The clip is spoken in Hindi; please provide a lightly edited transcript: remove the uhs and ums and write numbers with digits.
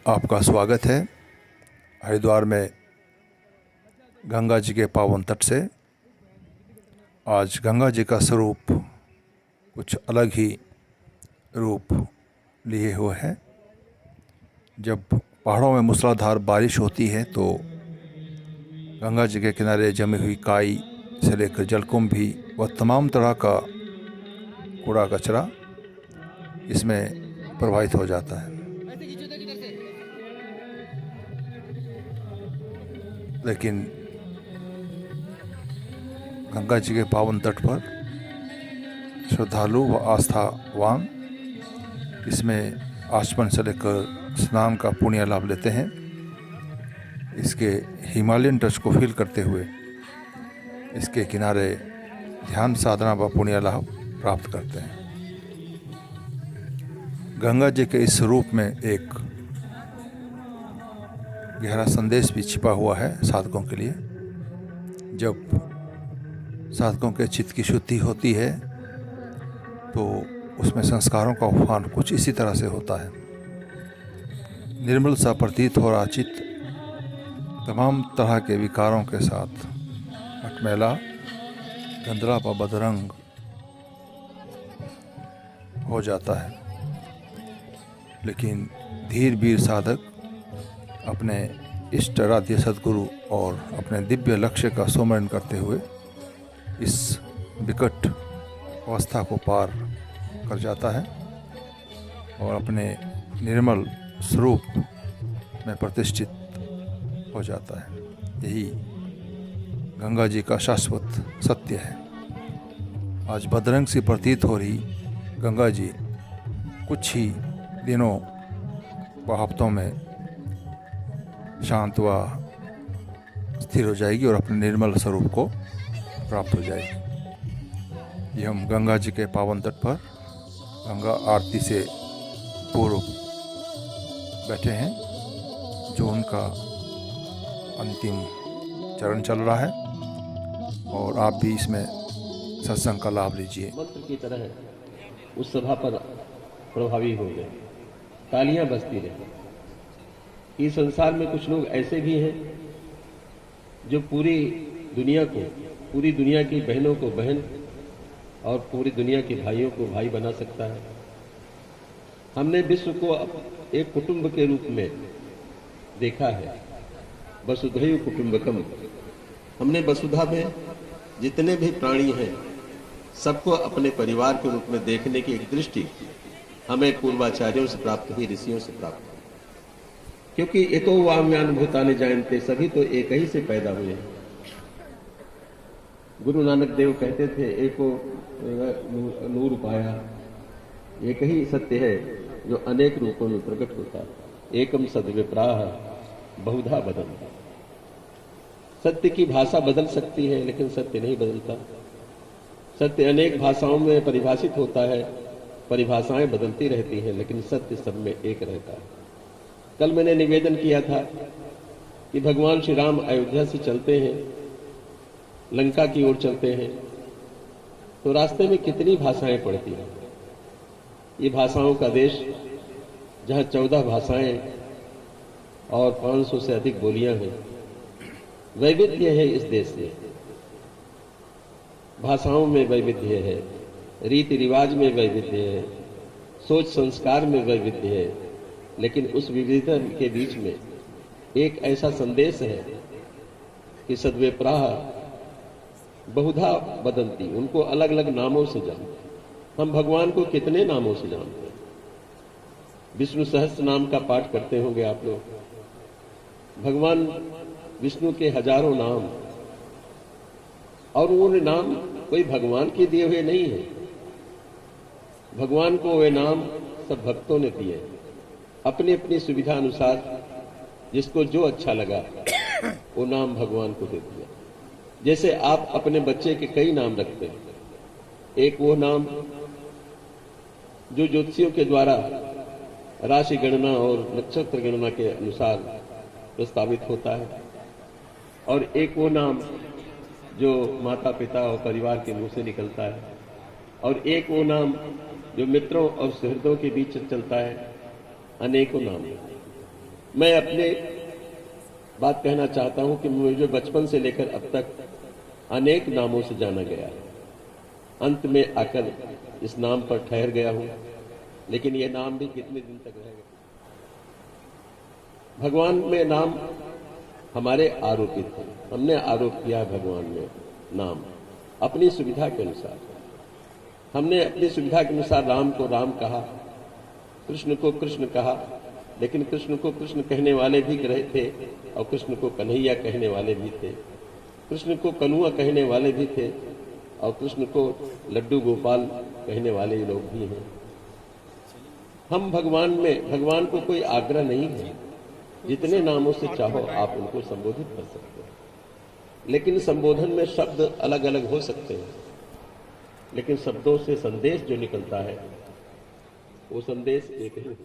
आपका स्वागत है हरिद्वार में गंगा जी के पावन तट से। आज गंगा जी का स्वरूप कुछ अलग ही रूप लिए हुए है। जब पहाड़ों में मूसलाधार बारिश होती है तो गंगा जी के किनारे जमी हुई काई से लेकर जलकुंभ भी व तमाम तरह का कूड़ा कचरा इसमें प्रवाहित हो जाता है। लेकिन गंगा जी के पावन तट पर श्रद्धालु व आस्थावान इसमें आचमन से लेकर स्नान का पुण्य लाभ लेते हैं। इसके हिमालयन टच को फील करते हुए इसके किनारे ध्यान साधना व पुण्य लाभ प्राप्त करते हैं। गंगा जी के इस रूप में एक गहरा संदेश भी छिपा हुआ है साधकों के लिए। जब साधकों के चित्त की शुद्धि होती है तो उसमें संस्कारों का उफान कुछ इसी तरह से होता है। निर्मल सा प्रतीत हो रहा चित्त तमाम तरह के विकारों के साथ मटमैला, गंदला व बदरंग हो जाता है। लेकिन धीर वीर साधक अपने इष्ट आराध्य सद्गुरु और अपने दिव्य लक्ष्य का सुमरण करते हुए इस विकट अवस्था को पार कर जाता है और अपने निर्मल स्वरूप में प्रतिष्ठित हो जाता है। यही गंगा जी का शाश्वत सत्य है। आज बदरंग सी प्रतीत हो रही गंगा जी कुछ ही दिनों व हफ्तों में शांत व स्थिर हो जाएगी और अपने निर्मल स्वरूप को प्राप्त हो जाएगी। ये हम गंगा जी के पावन तट पर गंगा आरती से पूर्व बैठे हैं, जो उनका अंतिम चरण चल रहा है और आप भी इसमें सत्संग का लाभ लीजिए। मंत्र की तरह उस सभा पर प्रभावी हो गए, तालियां बजती रही। इस संसार में कुछ लोग ऐसे भी हैं जो पूरी दुनिया की बहनों को बहन और पूरी दुनिया के भाइयों को भाई बना सकता है। हमने विश्व को एक कुटुंब के रूप में देखा है, वसुधैव कुटुंबकम। हमने वसुधा में जितने भी प्राणी हैं सबको अपने परिवार के रूप में देखने की एक दृष्टि हमें पूर्वाचार्यों से प्राप्त हुई, ऋषियों से प्राप्त हुई। क्योंकि एको वाम्यानुभूतानि जायन्ते, सभी तो एक ही से पैदा हुए हैं। गुरु नानक देव कहते थे एको नूर पाया, एक ही सत्य है जो अनेक रूपों में प्रकट होता है। एकम सद्विप्राह बहुधा बदलता। सत्य की भाषा बदल सकती है लेकिन सत्य नहीं बदलता। सत्य अनेक भाषाओं में परिभाषित होता है, परिभाषाएं बदलती रहती हैं, लेकिन सत्य सब में एक रहता है। कल मैंने निवेदन किया था कि भगवान श्री राम अयोध्या से चलते हैं, लंका की ओर चलते हैं, तो रास्ते में कितनी भाषाएं पड़ती हैं। ये भाषाओं का देश, जहां 14 भाषाएं और 500 से अधिक बोलियां हैं। वैविध्य है इस देश में, भाषाओं में वैविध्य है, रीति रिवाज में वैविध्य है, सोच संस्कार में वैविध्य है। लेकिन उस विविधता के बीच में एक ऐसा संदेश है कि सद्विप्राह बहुधा बदलती। उनको अलग अलग नामों से जानते। हम भगवान को कितने नामों से जानते हैं? विष्णु सहस्त्र नाम का पाठ करते होंगे आप लोग। भगवान विष्णु के हजारों नाम, और वो नाम कोई भगवान के दिए हुए नहीं है। भगवान को वे नाम सब भक्तों ने दिए, अपनी अपनी सुविधा अनुसार जिसको जो अच्छा लगा वो नाम भगवान को दे दिया। जैसे आप अपने बच्चे के कई नाम रखते हैं। एक वो नाम जो ज्योतिषियों के द्वारा राशि गणना और नक्षत्र गणना के अनुसार प्रस्तावित होता है, और एक वो नाम जो माता पिता और परिवार के मुंह से निकलता है, और एक वो नाम जो मित्रों और सुहृदों के बीच चलता है। अनेकों नाम। मैं अपने बात कहना चाहता हूं कि मुझे बचपन से लेकर अब तक अनेक नामों से जाना गया है। अंत में आकर इस नाम पर ठहर गया हूं, लेकिन ये नाम भी कितने दिन तक रहेगा। भगवान में नाम हमारे आरोपित है, हमने आरोप किया भगवान में नाम अपनी सुविधा के अनुसार। हमने अपनी सुविधा के अनुसार राम को राम कहा, कृष्ण को कृष्ण कहा, लेकिन कृष्ण को कृष्ण कहने वाले भी रहे थे और कृष्ण को कन्हैया कहने वाले भी थे, कृष्ण को कन्हुआ कहने वाले भी थे और कृष्ण को लड्डू गोपाल कहने वाले लोग भी हैं। हम भगवान को कोई आग्रह नहीं है, जितने नामों से चाहो आप उनको संबोधित कर सकते हैं, लेकिन संबोधन में शब्द अलग अलग हो सकते हैं, लेकिन शब्दों से संदेश जो निकलता है वो संदेश एक ही है।